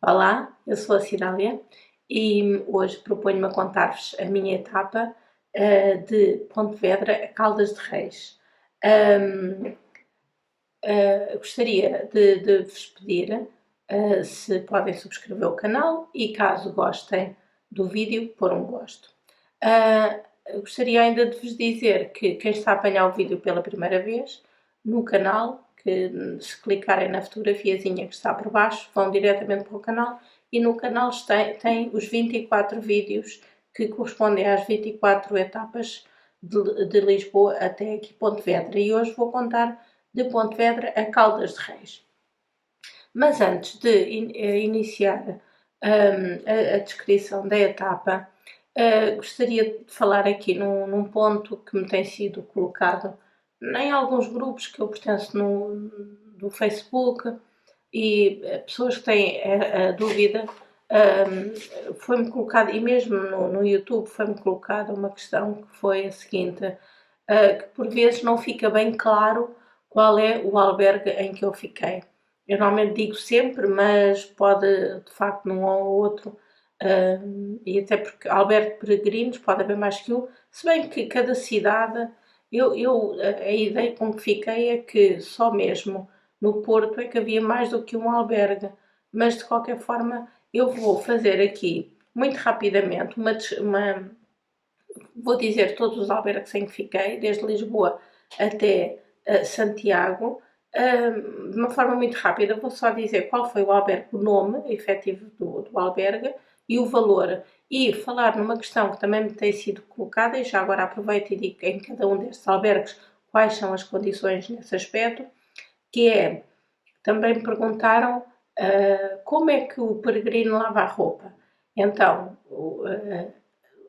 Olá, eu sou a Cidália e hoje proponho-me a contar-vos a minha etapa de Pontevedra a Caldas de Reis. Ahm, Gostaria de vos pedir se podem subscrever o canal e, caso gostem do vídeo, pôr um gosto. Gostaria ainda de vos dizer que quem está a apanhar o vídeo pela primeira vez, no canal, que se clicarem na fotografiazinha que está por baixo, vão diretamente para o canal e no canal tem os 24 vídeos que correspondem às 24 etapas de Lisboa até aqui Pontevedra. E hoje vou contar de Pontevedra a Caldas de Reis. Mas antes de iniciar a descrição da etapa, gostaria de falar aqui num ponto que me tem sido colocado em alguns grupos que eu pertenço do Facebook e pessoas que têm a dúvida, foi-me colocado, e mesmo no YouTube foi-me colocada uma questão que foi a seguinte, que por vezes não fica bem claro qual é o albergue em que eu fiquei. Eu normalmente digo sempre, mas pode, de facto, num ou outro, e até porque albergue peregrinos pode haver mais que um, se bem que cada cidade, a ideia com que fiquei é que só mesmo no Porto é que havia mais do que um albergue, mas de qualquer forma eu vou fazer aqui, muito rapidamente, vou dizer todos os albergues em que fiquei, desde Lisboa até Santiago, de uma forma muito rápida. Vou só dizer qual foi o albergue, o nome efetivo do albergue e o valor. E falar numa questão que também me tem sido colocada, e já agora aproveito e digo em cada um destes albergues quais são as condições nesse aspecto, que é, também me perguntaram como é que o peregrino lava a roupa. Então,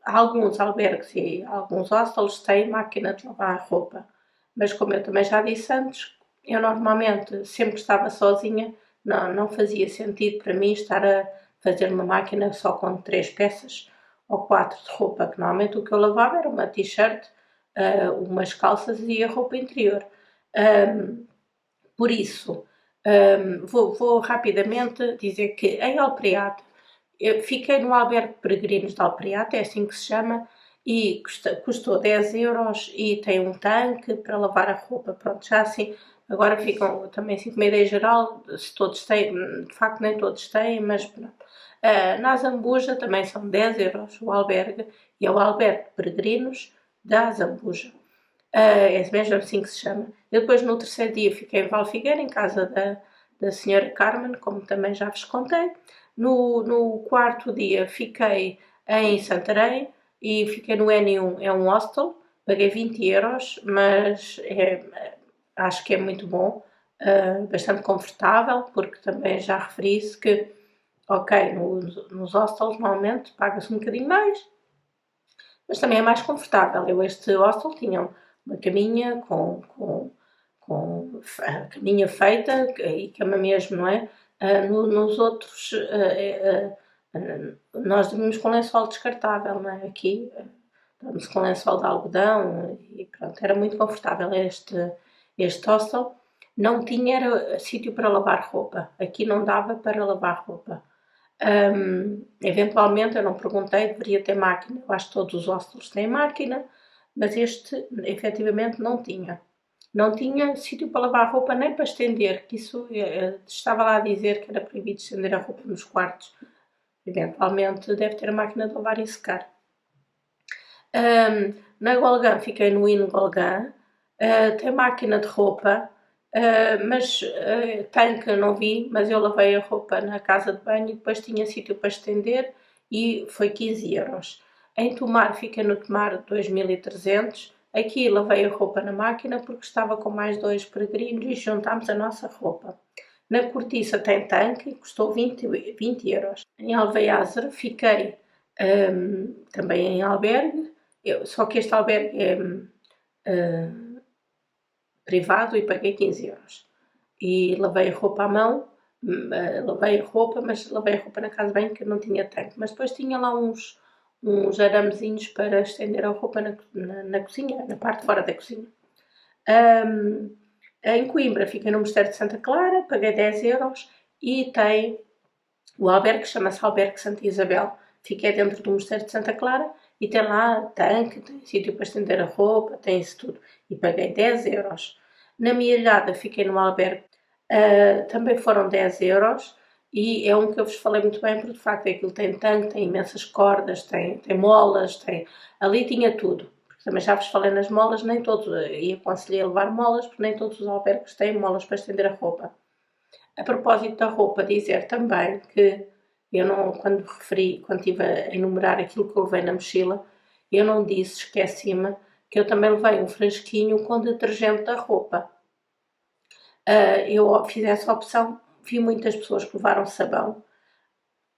alguns albergues e alguns hostels têm máquina de lavar a roupa, mas como eu também já disse antes, eu normalmente, sempre que estava sozinha, não fazia sentido para mim estar a fazer uma máquina só com 3 peças ou 4 de roupa, que normalmente o que eu lavava era uma t-shirt, umas calças e a roupa interior. Por isso, vou rapidamente dizer que em Alpreate, eu fiquei no albergue Peregrinos de Alpreate, é assim que se chama, e custou 10 euros e tem um tanque para lavar a roupa. Pronto, já assim, agora ficam também assim com uma ideia geral, se todos têm, de facto nem todos têm, mas pronto. Na Zambuja também são 10 euros o albergue, e é o albergue Peregrinos da Zambuja. É mesmo assim que se chama. Eu depois no terceiro dia fiquei em Valfigueira, em casa da senhora Carmen, como também já vos contei. No quarto dia fiquei em Santarém e fiquei no N1, é um hostel, paguei 20 euros, mas acho que é muito bom, bastante confortável, porque também já referi-se que, ok, nos hostels normalmente paga-se um bocadinho mais, mas também é mais confortável. Este hostel tinha uma caminha com a caminha feita e cama mesmo, não é? Nos outros, nós dormimos com lençol descartável, não é? Aqui, dormimos com lençol de algodão e pronto, era muito confortável este hostel. Não tinha sítio para lavar roupa. Aqui não dava para lavar roupa. Eventualmente, eu não perguntei, deveria ter máquina. Eu acho que todos os hostels têm máquina, mas este efetivamente não tinha. Não tinha sítio para lavar roupa nem para estender, que isso estava lá a dizer que era proibido estender a roupa nos quartos. Eventualmente deve ter a máquina de lavar e secar. Na Golgã, fiquei no Inn Golgã, tem máquina de roupa, mas tanque não vi, mas eu lavei a roupa na casa de banho e depois tinha sítio para estender e foi 15 euros. Em Tomar, fiquei no Tomar 2300. Aqui lavei a roupa na máquina porque estava com mais 2 peregrinos e juntámos a nossa roupa. Na Cortiça tem tanque e custou 20 euros. Em Alveiazer fiquei também em albergue, só que este albergue é privado e paguei 15 euros. E lavei a roupa à mão, lavei a roupa, mas lavei a roupa na casa bem que não tinha tanque. Mas depois tinha lá uns aramezinhos para estender a roupa na cozinha, na parte de fora da cozinha. Em Coimbra fiquei no Mosteiro de Santa Clara, paguei 10 euros e tem O albergue chama-se Albergue Santa Isabel, fica dentro do Mosteiro de Santa Clara e tem lá tanque, tem sítio para estender a roupa, tem isso tudo. E paguei 10 euros. Na minha ilhada fiquei no albergue, também foram 10 euros e é um que eu vos falei muito bem porque de facto aquilo tem tanque, tem imensas cordas, tem molas, ali tinha tudo. Porque também já vos falei nas molas, nem todos, e aconselhei a levar molas porque nem todos os albergues têm molas para estender a roupa. A propósito da roupa, dizer também que eu não, quando estive a enumerar aquilo que eu levei na mochila, eu não disse, esqueci-me, que eu também levei um frasquinho com detergente da roupa. Eu fiz essa opção, vi muitas pessoas que levaram sabão,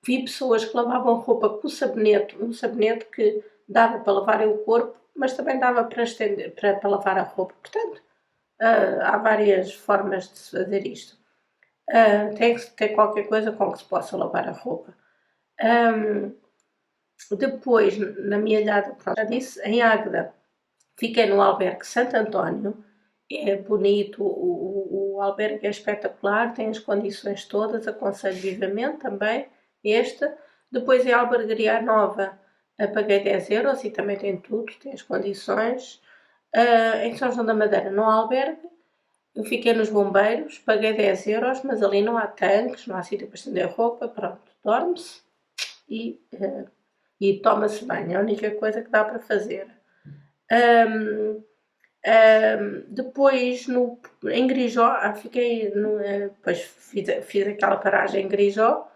vi pessoas que lavavam roupa com sabonete, um sabonete que dava para lavar o corpo, mas também dava para estender, para lavar a roupa. Portanto, há várias formas de se fazer isto. Tem que ter qualquer coisa com que se possa lavar a roupa. Depois, na minha ilhada, pronto, já disse, em Águeda, fiquei no albergue Santo António. É bonito, o albergue é espetacular, tem as condições todas, aconselho vivamente também este. Depois é a albergaria nova, paguei 10 euros e também tem tudo, tem as condições. Em São João da Madeira, no albergue, eu fiquei nos bombeiros, paguei 10 euros, mas ali não há tanques, não há sítio para estender roupa, pronto, dorme-se e toma-se banho, é a única coisa que dá para fazer. Depois em Grijó, depois fiz aquela paragem em Grijó,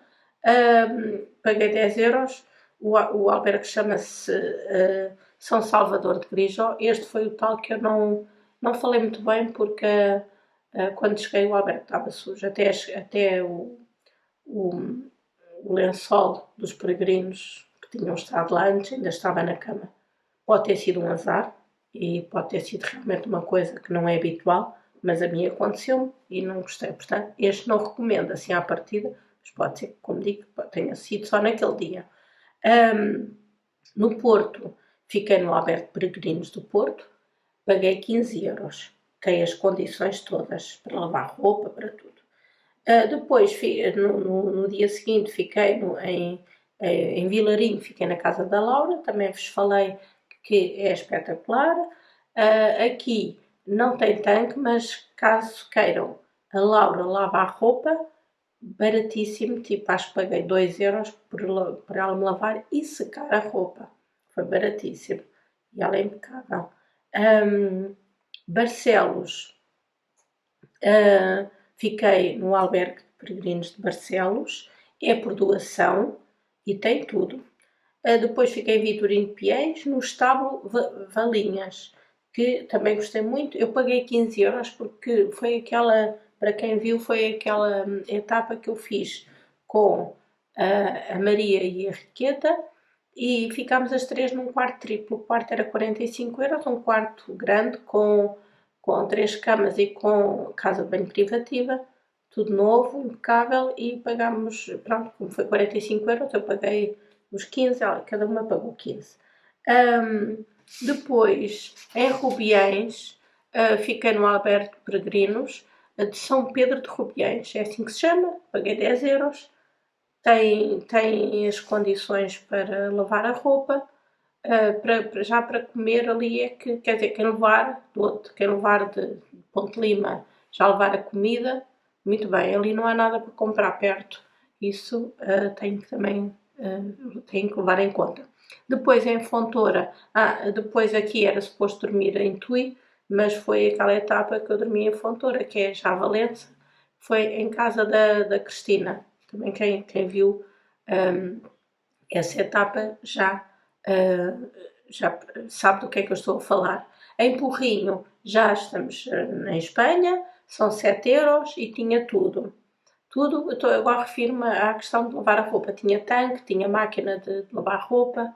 paguei 10 euros, o albergue chama-se São Salvador de Grijó. Este foi o tal que eu não falei muito bem porque quando cheguei o albergue estava sujo, até o lençol dos peregrinos que tinham estado lá antes ainda estava na cama. Pode ter sido um azar e pode ter sido realmente uma coisa que não é habitual, mas a mim aconteceu-me e não gostei. Portanto, este não recomendo assim à partida, mas pode ser que, como digo, tenha sido só naquele dia. No Porto, fiquei no albergue de peregrinos do Porto, paguei 15 euros. Tem as condições todas para lavar roupa, para tudo. Depois, no dia seguinte, fiquei em Vilarinho, fiquei na casa da Laura, também vos falei que é espetacular. Aqui não tem tanque, mas caso queiram, a Laura lava a roupa, baratíssimo, tipo acho que paguei 2 euros por ela me lavar e secar a roupa. Foi baratíssimo. E ela é impecável. Barcelos. Fiquei no albergue de peregrinos de Barcelos. É por doação e tem tudo. Depois fiquei em Vitorino de Piens, no estábulo Valinhas, que também gostei muito. Eu paguei 15 euros porque foi aquela, para quem viu, foi aquela etapa que eu fiz com a Maria e a Riqueta e ficámos as três num quarto triplo. O quarto era 45 euros, um quarto grande com 3 camas e com casa de banho privativa, tudo novo, impecável e pagámos, pronto, como foi 45 euros, eu paguei os 15, cada uma pagou 15. Depois, em Rubiães, fiquei no albergue de peregrinos de São Pedro de Rubiães, é assim que se chama, paguei 10 euros. Tem as condições para lavar a roupa, já para comer ali é que, quer dizer, quem levar de Ponte Lima, já levar a comida, muito bem, ali não há nada para comprar perto, isso tem que levar em conta. Depois em Fontoura, depois aqui era suposto dormir em Tui, mas foi aquela etapa que eu dormi em Fontoura, que é já Valença, foi em casa da Cristina, também quem viu essa etapa já sabe do que é que eu estou a falar. Em Porrinho já estamos em Espanha, são 7 euros e tinha tudo. Eu agora refiro-me à questão de lavar a roupa. Tinha tanque, tinha máquina de lavar roupa.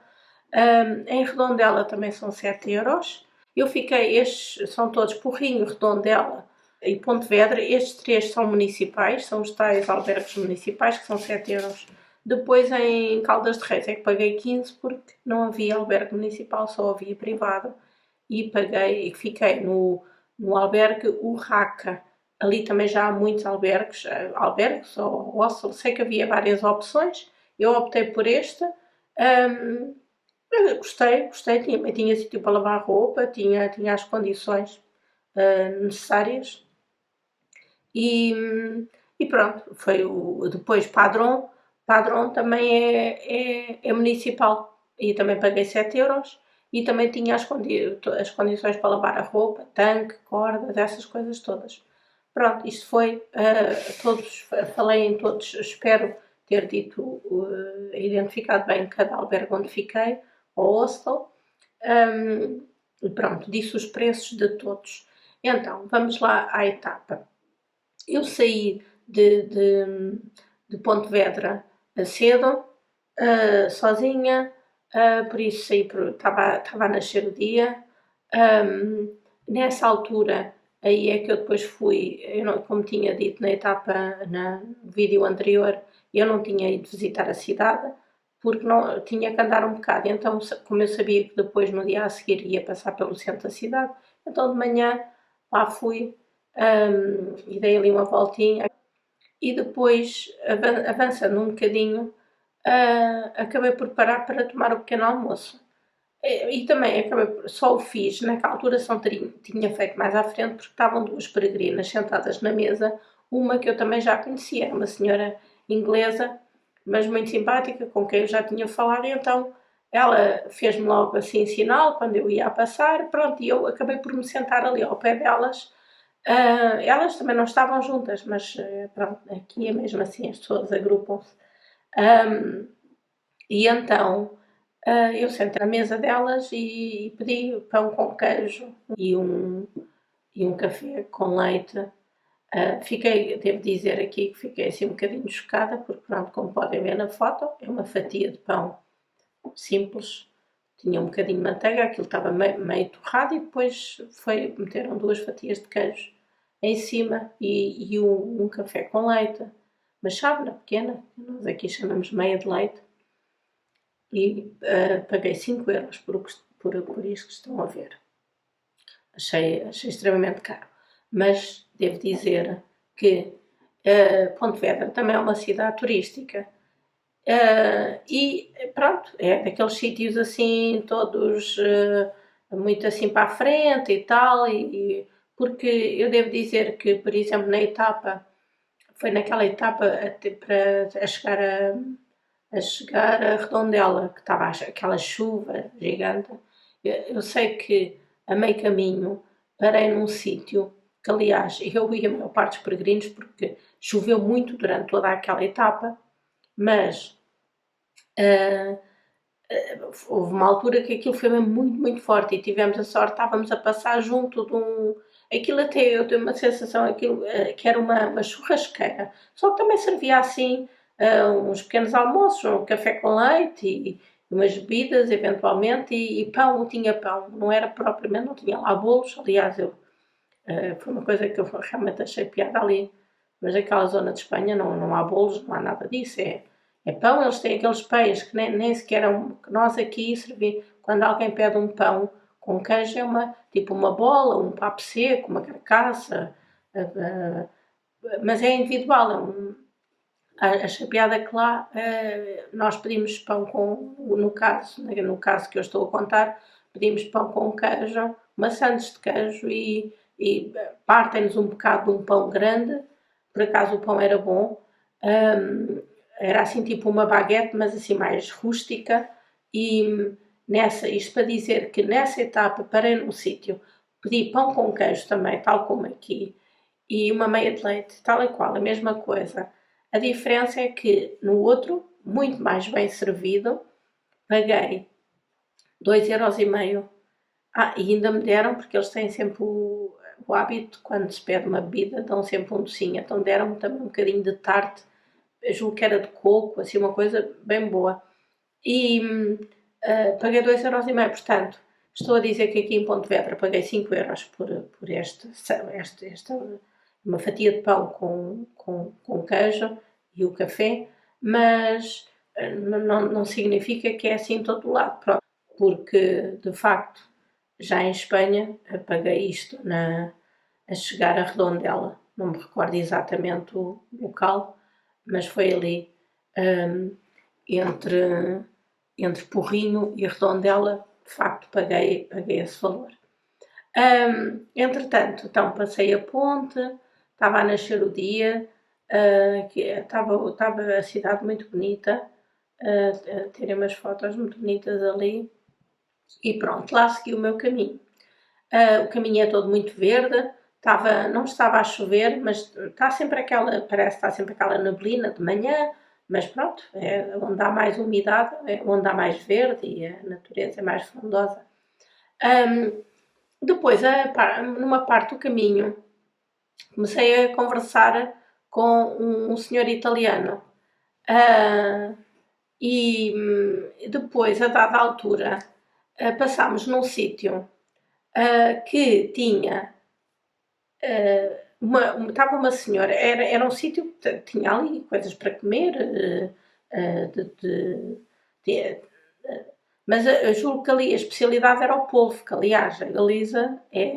Em Redondela também são 7 euros. Eu fiquei, estes são todos Porrinho, Redondela e Pontevedra. Estes três são municipais, são os tais albergues municipais que são 7 euros. Depois em Caldas de Reis é que paguei 15 porque não havia albergue municipal, só havia privado. E fiquei no albergue Urraca, ali também já há muitos albergues ou hostels, sei que havia várias opções, eu optei por este. Gostei, tinha sítio para lavar roupa, tinha as condições necessárias e, e pronto, foi depois Padrão também é municipal e também paguei 7 euros e também tinha as condições para lavar a roupa, tanque, cordas, essas coisas todas. Pronto, isto foi, todos, falei em todos, espero ter dito, identificado bem cada albergue onde fiquei, ou hostel, e pronto, disse os preços de todos. Então, vamos lá à etapa. Eu saí de Pontevedra cedo, sozinha, por isso estava a nascer o dia. Nessa altura, aí é que eu depois fui, como tinha dito no vídeo anterior, eu não tinha ido visitar a cidade, porque não, tinha que andar um bocado. Então, como eu sabia que depois, no dia a seguir, ia passar pelo centro da cidade, então de manhã lá fui e dei ali uma voltinha. E depois, avançando um bocadinho, acabei por parar para tomar o pequeno almoço. E também só o fiz, naquela altura só tinha feito mais à frente, porque estavam duas peregrinas sentadas na mesa, uma que eu também já conhecia, era uma senhora inglesa, mas muito simpática, com quem eu já tinha falado, e então ela fez-me logo assim sinal, quando eu ia a passar, pronto, e eu acabei por me sentar ali ao pé delas. Elas também não estavam juntas, mas pronto, aqui é mesmo assim, as pessoas agrupam-se. E então eu sentei na mesa delas e pedi pão com queijo e um café com leite. Devo dizer aqui que fiquei assim um bocadinho chocada, porque pronto, como podem ver na foto, é uma fatia de pão simples, tinha um bocadinho de manteiga, aquilo estava meio torrado e depois meteram 2 fatias de queijo em cima e um café com leite, uma chávena pequena, nós aqui chamamos meia de leite, e paguei 5 euros por isto que estão a ver. Achei extremamente caro, mas devo dizer que Pontevedra também é uma cidade turística. E pronto, é daqueles sítios assim, todos muito assim para a frente e tal, porque eu devo dizer que, por exemplo, foi naquela etapa para chegar a Redondela, que estava aquela chuva gigante. Eu sei que a meio caminho parei num sítio que, aliás, eu ia a maior parte dos peregrinos porque choveu muito durante toda aquela etapa, mas houve uma altura que aquilo foi mesmo muito, muito forte e tivemos a sorte, estávamos a passar junto de um. Aquilo até eu tenho uma sensação que era uma churrasqueira, só que também servia assim uns pequenos almoços, um café com leite e umas bebidas eventualmente e pão, tinha pão, não era propriamente, não tinha lá bolos, aliás, foi uma coisa que eu realmente achei piada ali, mas naquela zona de Espanha não há bolos, não há nada disso, é pão, eles têm aqueles pães que nem sequer que nós aqui servimos. Quando alguém pede um pão com queijo, é tipo uma bola, um papo seco, uma carcaça, mas é individual. Achei piada que lá nós pedimos pão no caso que eu estou a contar, pedimos pão com queijo, maçãs de queijo e partem-nos um bocado de um pão grande, por acaso o pão era bom. Era assim tipo uma baguete, mas assim mais rústica, e isto para dizer que nessa etapa parei num sítio, pedi pão com queijo também, tal como aqui, e uma meia de leite, tal e qual, a mesma coisa. A diferença é que no outro, muito mais bem servido, paguei 2,5 €. E ainda me deram, porque eles têm sempre o hábito, quando se pede uma bebida, dão sempre um docinho, então deram-me também um bocadinho de tarte, julgo que era de coco, assim uma coisa bem boa. E paguei 2,5 €, portanto, estou a dizer que aqui em Pontevedra paguei 5 euros por uma fatia de pão com queijo e o café, mas não significa que é assim em todo o lado, pronto, porque de facto já em Espanha paguei isto a chegar a Redondela. não me recordo exatamente o local, mas foi ali entre, entre Porrinho e Redondela, de facto paguei esse valor. Entretanto, então passei a ponte, estava a nascer o dia, estava a cidade muito bonita, a terem umas fotos muito bonitas ali, e pronto, lá segui o meu caminho. O caminho é todo muito verde, não estava a chover, mas está sempre aquela, parece que está sempre aquela neblina de manhã, mas pronto, é onde há mais umidade, é onde há mais verde e a natureza é mais frondosa. Depois, numa parte do caminho, comecei a conversar com um senhor italiano. E depois, a dada altura, passámos num sítio que tinha estava uma senhora, era um sítio que tinha ali coisas para comer, mas eu julgo que ali a especialidade era o polvo, que aliás a Elisa é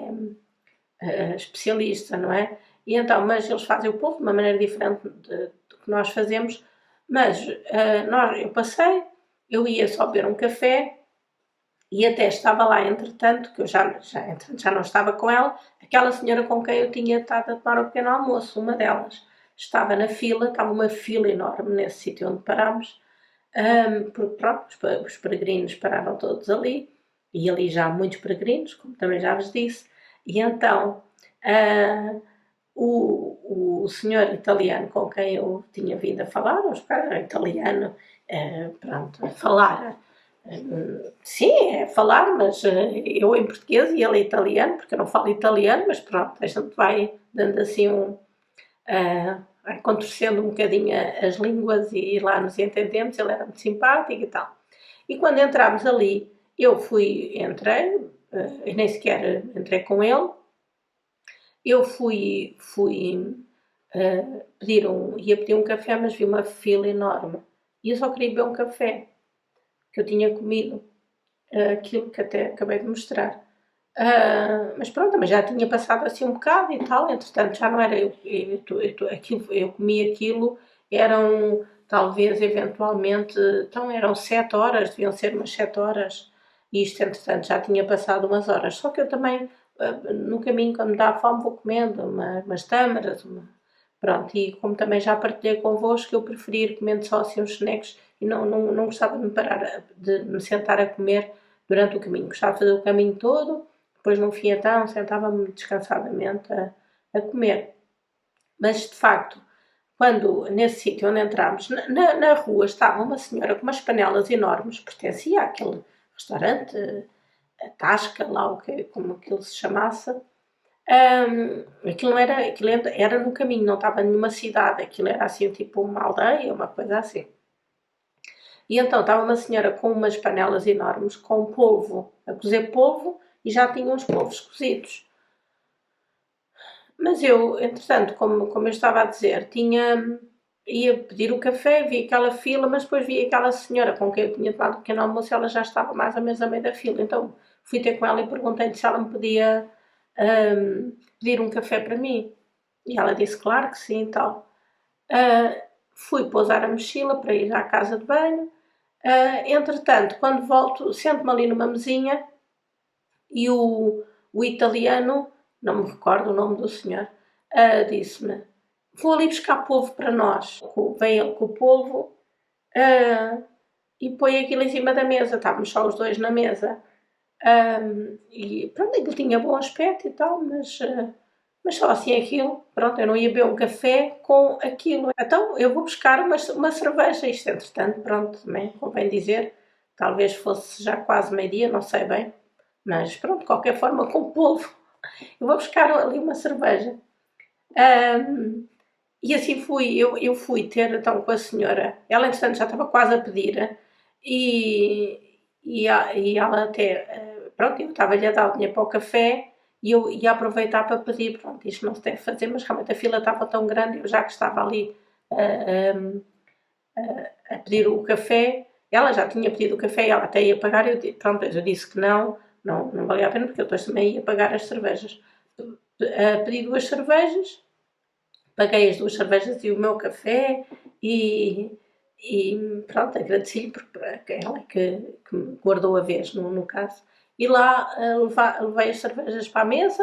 especialista, não é? E então, mas eles fazem o polvo de uma maneira diferente do que nós fazemos, mas eu passei, eu ia só beber um café e até estava lá, entretanto, que eu já não estava com ela, aquela senhora com quem eu tinha estado a tomar o pequeno almoço, uma delas, estava na fila, estava uma fila enorme nesse sítio onde parámos, porque pronto, os peregrinos pararam todos ali, e ali já há muitos peregrinos, como também já vos disse, e então o senhor italiano com quem eu tinha vindo a falar, era italiano, pronto, a falar. Sim, é falar, mas eu em português e ele em italiano, porque eu não falo italiano, mas pronto, a gente vai dando assim vai contorcendo um bocadinho as línguas e lá nos entendemos, ele era muito simpático e tal. E quando entramos ali, entrei, eu nem sequer entrei com ele, eu fui ia pedir um café, mas vi uma fila enorme. E eu só queria beber um café, que eu tinha comido aquilo que até acabei de mostrar. Mas pronto, também já tinha passado assim um bocado e tal, entretanto já não era eu comi aquilo, eram talvez eventualmente, então eram 7 horas, deviam ser umas 7 horas, e isto entretanto já tinha passado umas horas, só que eu também no caminho quando me dá fome vou comendo umas tâmaras, pronto, e como também já partilhei convosco, eu preferia ir comendo só assim uns snacks e não gostava de me parar, de me sentar a comer durante o caminho, gostava de fazer o caminho todo, depois no fim então sentava-me descansadamente a comer. Mas de facto, quando nesse sítio onde entramos, na rua estava uma senhora com umas panelas enormes, pertencia àquele restaurante, a Tasca, lá como aquilo se chamasse. Aquilo não era, aquilo era no caminho, não estava em nenhuma cidade, aquilo era assim tipo uma aldeia, uma coisa assim. E então estava uma senhora com umas panelas enormes, com polvo, a cozer polvo, e já tinha uns polvos cozidos. Mas eu, entretanto, como eu estava a dizer, ia pedir o café, vi aquela fila, mas depois vi aquela senhora com quem eu tinha tomado o pequeno almoço, ela já estava mais ou menos a meio da fila. Então fui ter com ela e perguntei-lhe se ela me podia pedir um café para mim. E ela disse claro que sim e tal. Fui pousar a mochila para ir à casa de banho. Entretanto, quando volto, sento-me ali numa mesinha e o italiano, não me recordo o nome do senhor, disse-me: vou ali buscar polvo para nós. Vem ele com o polvo e põe aquilo em cima da mesa. Estávamos só os dois na mesa. E pronto, ele tinha bom aspecto e tal, mas só assim aquilo. Pronto, eu não ia beber um café com aquilo. Então eu vou buscar uma cerveja. Isto, entretanto, pronto, também convém dizer, talvez fosse já quase meio-dia, não sei bem. Mas pronto, de qualquer forma, com polvo. Eu vou buscar ali uma cerveja. E assim fui, eu fui ter então com a senhora. Ela, entretanto, já estava quase a pedir. E ela até, pronto, eu estava-lhe a dar o dinheiro para o café e eu ia aproveitar para pedir, pronto, isto não se deve fazer, mas realmente a fila estava tão grande, eu já que estava ali a pedir o café, ela já tinha pedido o café, ela até ia pagar, pronto, eu disse que não valia a pena, porque eu depois também ia pagar as cervejas. Pedi 2 cervejas paguei as 2 cervejas e o meu café e pronto, agradeci-lhe porque ela que me guardou a vez, no caso. E lá levei as cervejas para a mesa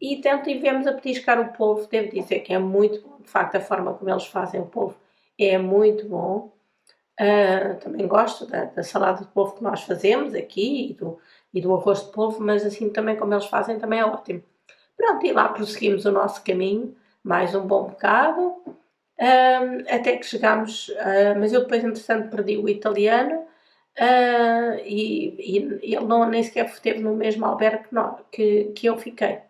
e tivemos a petiscar o polvo. Devo dizer que é muito bom, de facto, a forma como eles fazem o polvo é muito bom. Também gosto da salada de polvo que nós fazemos aqui e do arroz de polvo, mas assim também como eles fazem também é ótimo. Pronto, e lá prosseguimos o nosso caminho, mais um bom bocado, até que chegámos, mas eu depois entretanto perdi o italiano, e ele nem sequer esteve no mesmo albergue que eu fiquei.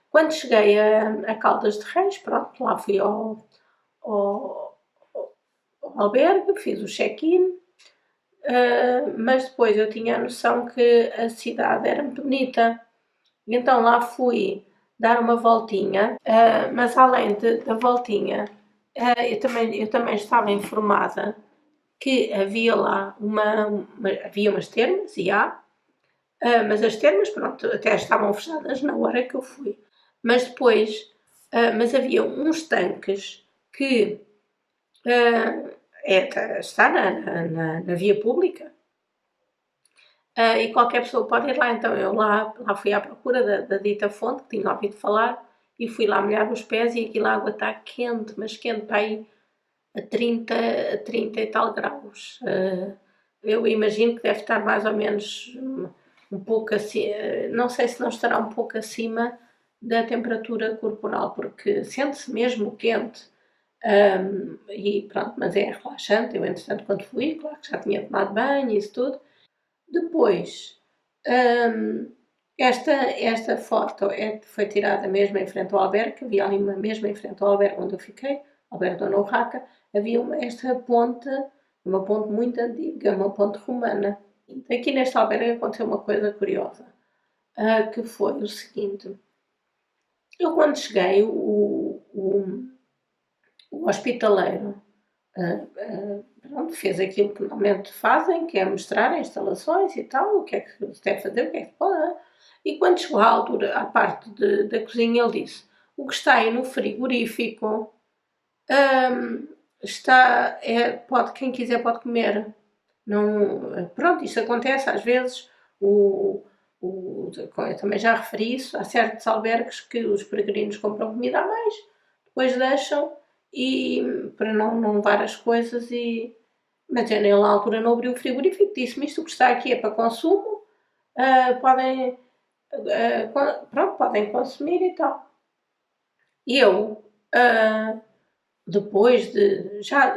Quando cheguei a Caldas de Reis, pronto, lá fui ao albergue, fiz o check-in, mas depois eu tinha a noção que a cidade era muito bonita. Então lá fui dar uma voltinha, mas além da voltinha, eu também estava informada que havia lá havia umas termas, e há, mas as termas, pronto, até estavam fechadas na hora que eu fui. Mas depois, mas havia uns tanques que está na via pública, e qualquer pessoa pode ir lá. Então eu lá fui à procura da dita fonte, que tinha ouvido falar, e fui lá molhar os pés e aquilo a água está quente, mas quente para aí a 30 e tal graus. Eu imagino que deve estar mais ou menos um pouco assim, não sei se não estará um pouco acima da temperatura corporal, porque sente-se mesmo quente. E pronto, mas é relaxante. Eu, entretanto, quando fui, claro que já tinha tomado banho e isso tudo. Depois, esta foto foi tirada mesmo em frente ao albergue, havia ali mesmo em frente ao albergue onde eu fiquei, albergue Dona Urraca, havia esta ponte, uma ponte muito antiga, uma ponte romana. Aqui neste albergue aconteceu uma coisa curiosa, que foi o seguinte: eu quando cheguei, o hospitaleiro pronto, fez aquilo que normalmente fazem, que é mostrar instalações e tal, o que é que se deve fazer, o que é que pode. E quando chegou à altura, à parte da cozinha, ele disse: o que está aí no frigorífico quem quiser pode comer. Não, pronto, isto acontece às vezes. Eu também já referi isso. Há certos albergues que os peregrinos compram comida a mais, depois deixam para não levar as coisas. Mas eu na altura não abri o frigorífico, disse-me: isto que está aqui é para consumo, podem, pronto, podem consumir e tal. E eu, depois já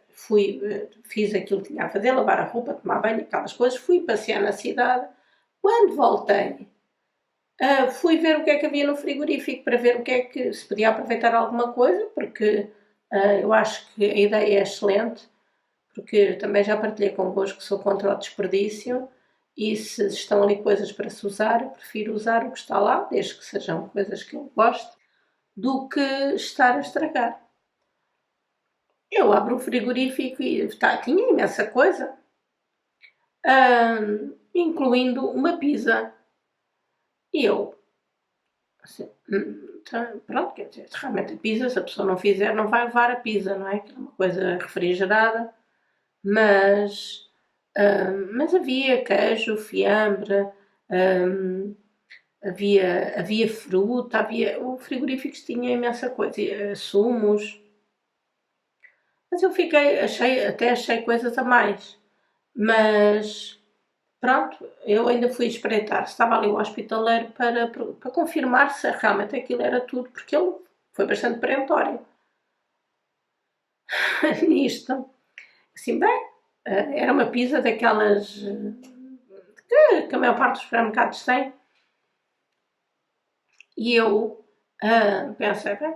fui, fiz aquilo que tinha a fazer, lavar a roupa, tomar banho, aquelas coisas, fui passear na cidade. Quando voltei, fui ver o que é que havia no frigorífico, para ver o que é que se podia aproveitar alguma coisa, porque eu acho que a ideia é excelente, porque também já partilhei convosco que sou contra o desperdício, e se estão ali coisas para se usar, prefiro usar o que está lá, desde que sejam coisas que eu gosto, do que estar a estragar. Eu abro o frigorífico e tinha imensa coisa, incluindo uma pizza. E eu, assim, pronto, quer dizer, realmente a pizza, se a pessoa não fizer, não vai levar a pizza, não é? Que é uma coisa refrigerada, mas havia queijo, fiambre, havia fruta, o frigorífico tinha imensa coisa, sumos. Mas eu até achei coisas a mais. Mas pronto, eu ainda fui espreitar. Estava ali o hospitaleiro para confirmar se realmente aquilo era tudo, porque ele foi bastante perentório nisto. Assim, bem, era uma pizza daquelas que a maior parte dos supermercados tem. E eu pensei, bem,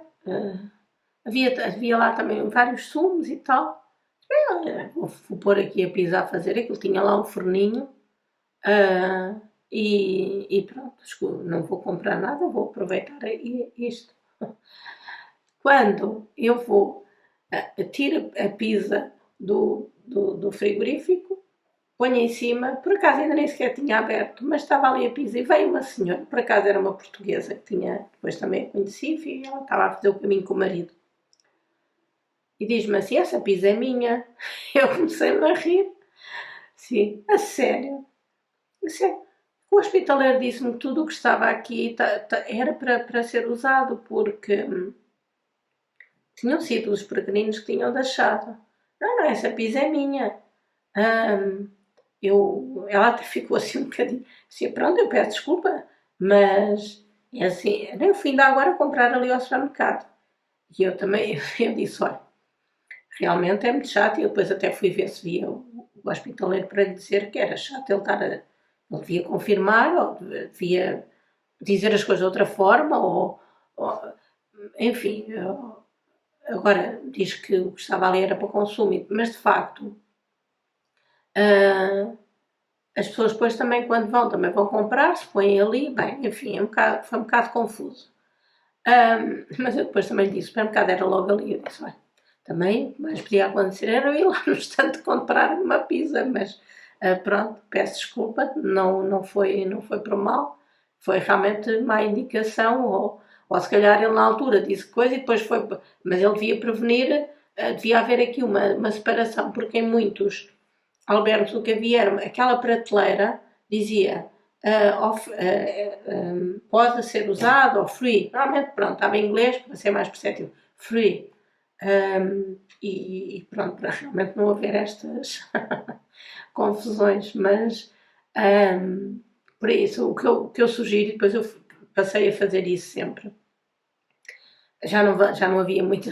havia lá também vários sumos e tal. Vou pôr aqui a pizza a fazer, aquilo tinha lá um forninho, e pronto, não vou comprar nada, vou aproveitar isto. Quando eu tiro a pizza do frigorífico, ponho em cima, por acaso ainda nem sequer tinha aberto, mas estava ali a pizza e veio uma senhora, por acaso era uma portuguesa que tinha, depois também a conheci, e ela estava a fazer o caminho com o marido. E diz-me assim, essa pizza é minha. Eu comecei-me a rir. Sim, a sério. Sim. O hospitaleiro disse-me que tudo o que estava aqui era para ser usado, porque tinham sido os peregrinos que tinham deixado. Não, não, essa pizza é minha. Hum, ela até ficou assim um bocadinho, assim, pronto, eu peço desculpa, mas é assim, nem o fim da agora comprar ali ao supermercado. E eu também, eu disse, olha, realmente é muito chato, e eu depois até fui ver se via o hospitaleiro para lhe dizer que era chato ele estar a, ele devia confirmar, ou devia dizer as coisas de outra forma, ou enfim, agora diz que o que estava ali era para consumo, mas de facto, uh, as pessoas depois também, quando vão, também vão comprar, se põem ali, bem, enfim, foi um bocado confuso. Mas eu depois também disse, o supermercado era logo ali, eu disse, olha, também o que mais podia acontecer era eu ir lá no estande comprar uma pizza, mas pronto, peço desculpa, não foi por mal, foi realmente má indicação, ou se calhar ele na altura disse coisa e depois foi, mas ele devia prevenir, devia haver aqui uma separação, porque em muitos albergues o que havia era aquela prateleira, dizia pode ser usado ou free. Normalmente, pronto, estava em inglês para ser mais perceptível. Free. E pronto, para realmente não haver estas confusões, mas por isso o que eu sugiro, e depois eu passei a fazer isso sempre. Já não havia muito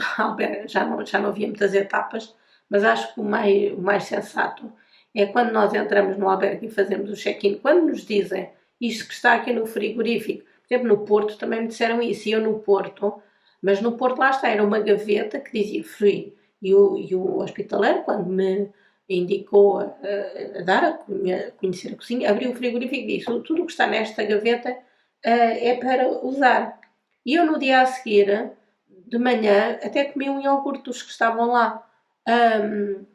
já não havia muitas etapas, mas acho que o mais sensato é quando nós entramos no albergue e fazemos o check-in, quando nos dizem isto que está aqui no frigorífico. Por exemplo, no Porto também me disseram isso, e eu no Porto, mas no Porto lá está, era uma gaveta que dizia free, e o hospitaleiro, quando me indicou a dar a conhecer a cozinha, abriu o frigorífico e disse, tudo o que está nesta gaveta é para usar. E eu no dia a seguir, de manhã, até comi um iogurte dos que estavam lá.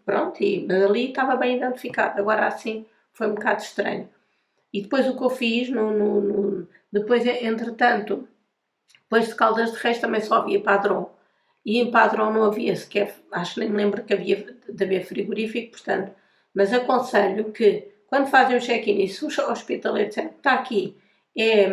Pronto, mas ali estava bem identificado. Agora assim foi um bocado estranho. E depois o que eu fiz, depois, entretanto, depois de Caldas de Reis também só havia Padrão. E em Padrão não havia sequer, acho que nem me lembro que havia de haver frigorífico, portanto. Mas aconselho que, quando fazem o check-in e se o hospitaleiro disser está aqui, é,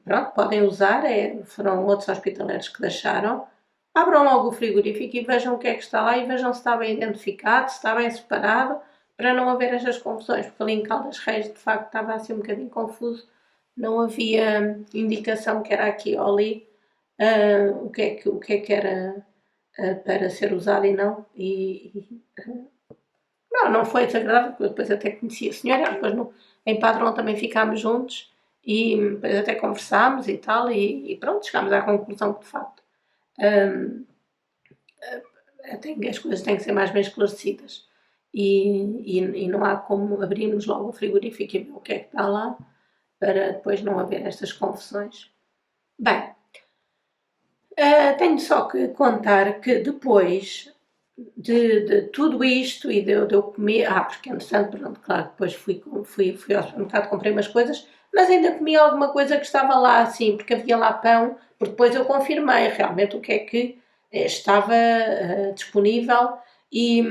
pronto, podem usar, foram outros hospitaleiros que deixaram, abram logo o frigorífico e vejam o que é que está lá e vejam se está bem identificado, se está bem separado, para não haver estas confusões, porque ali em Caldas Reis de facto estava assim um bocadinho confuso, não havia indicação que era aqui ou ali, o que é que era para ser usado e não, não foi desagradável, porque depois até conheci a senhora, depois em Padrão também ficámos juntos e depois até conversámos e tal, e pronto, chegámos à conclusão que de facto hum, as coisas têm que ser mais bem esclarecidas e não há como abrirmos logo o frigorífico e ver o que é que está lá para depois não haver estas confusões. Bem, tenho só que contar que depois de tudo isto e de eu comer, porque entretanto, pronto, claro, depois fui ao supermercado, comprei umas coisas, mas ainda comi alguma coisa que estava lá assim, porque havia lá pão, porque depois eu confirmei realmente o que é que estava disponível e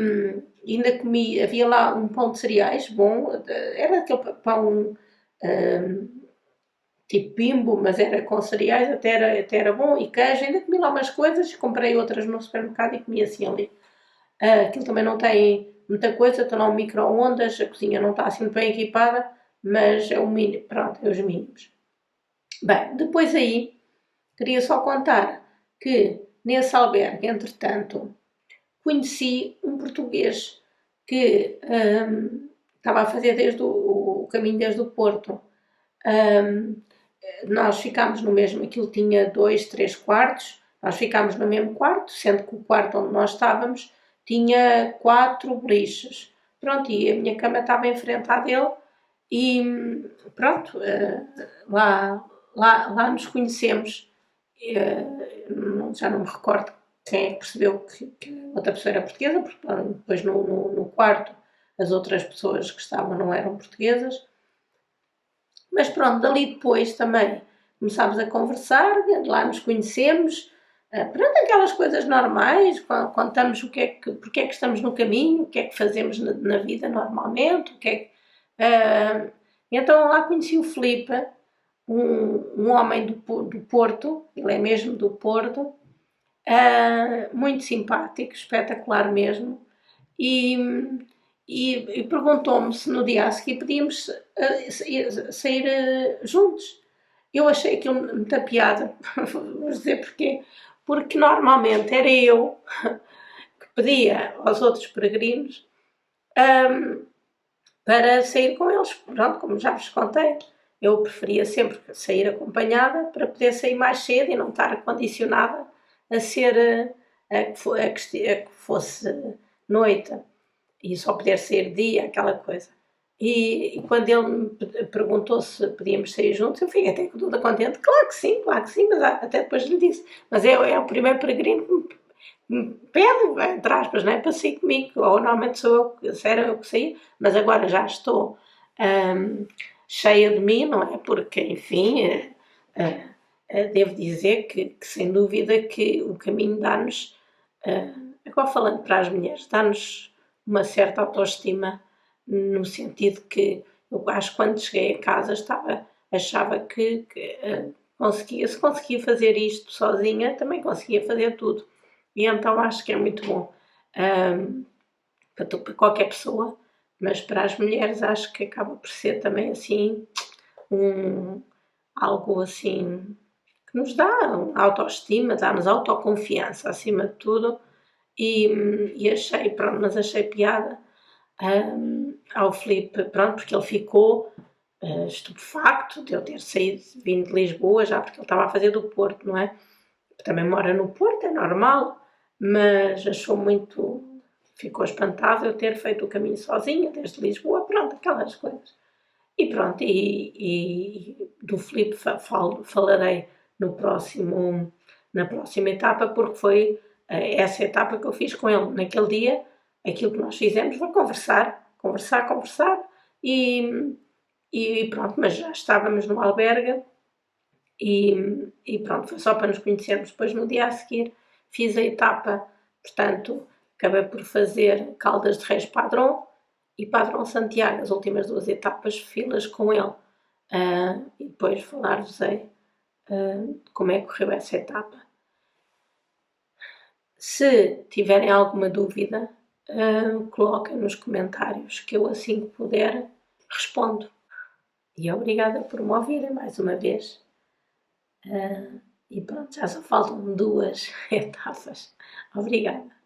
ainda comi, havia lá um pão de cereais, bom, era aquele pão tipo bimbo, mas era com cereais, até era bom, e queijo, ainda comi lá umas coisas, comprei outras no supermercado e comi assim ali. Aquilo também não tem muita coisa, estão lá um micro-ondas, a cozinha não está assim muito bem equipada, mas é o mínimo, pronto, é os mínimos. Bem, depois aí, queria só contar que nesse albergue, entretanto, conheci um português que estava a fazer desde o caminho desde o Porto. Nós ficámos no mesmo, aquilo tinha 2, 3 quartos, nós ficámos no mesmo quarto, sendo que o quarto onde nós estávamos tinha 4 beliches. Pronto, e a minha cama estava em frente à dele e pronto, lá nos conhecemos. Já não me recordo quem é que percebeu que a outra pessoa era portuguesa, porque depois no quarto as outras pessoas que estavam não eram portuguesas. Mas pronto, dali depois também começámos a conversar, lá nos conhecemos, pronto, aquelas coisas normais, contamos porque é que estamos no caminho, o que é que fazemos na vida normalmente, então lá conheci o Filipe, um homem do Porto, ele é mesmo do Porto, muito simpático, espetacular mesmo, e perguntou-me se no dia a seguir podíamos sair juntos. Eu achei aquilo muita piada, vou dizer porquê. Porque normalmente era eu que pedia aos outros peregrinos para sair com eles. Pronto, como já vos contei, eu preferia sempre sair acompanhada para poder sair mais cedo e não estar condicionada a ser a que fosse noite e só poder sair dia, aquela coisa. E quando ele me perguntou se podíamos sair juntos, eu fiquei até toda contente. Claro que sim, mas até depois lhe disse. Mas é o primeiro peregrino que me pede, entre aspas, não é, para sair comigo. Ou normalmente sou eu, se era eu que saía, mas agora já estou cheia de mim, não é? Porque, enfim, devo dizer que sem dúvida que o caminho dá-nos, agora falando para as mulheres, dá-nos uma certa autoestima, no sentido que eu acho que quando cheguei a casa achava que se conseguia fazer isto sozinha, também conseguia fazer tudo. E então acho que é muito bom para qualquer pessoa, mas para as mulheres acho que acaba por ser também assim algo assim que nos dá autoestima, dá-nos autoconfiança acima de tudo. E achei, pronto, mas achei piada ao Filipe, pronto, porque ele ficou estupefacto de eu ter vindo de Lisboa, já porque ele estava a fazer do Porto, não é? Também mora no Porto, é normal, mas ficou espantado eu ter feito o caminho sozinha, desde Lisboa, pronto, aquelas coisas. E pronto, e do Filipe falarei na próxima etapa, porque foi essa etapa que eu fiz com ele naquele dia. Aquilo que nós fizemos foi conversar e pronto, mas já estávamos no albergue e pronto, foi só para nos conhecermos. Depois no dia a seguir fiz a etapa, portanto acabei por fazer Caldas de Reis Padrão e Padrão Santiago, as últimas 2 etapas, filas com ele. E depois falar-vos-ei como é que correu essa etapa. Se tiverem alguma dúvida, coloquem nos comentários que eu, assim que puder, respondo. E obrigada por me ouvirem mais uma vez. E pronto, já só faltam 2 etapas. Obrigada.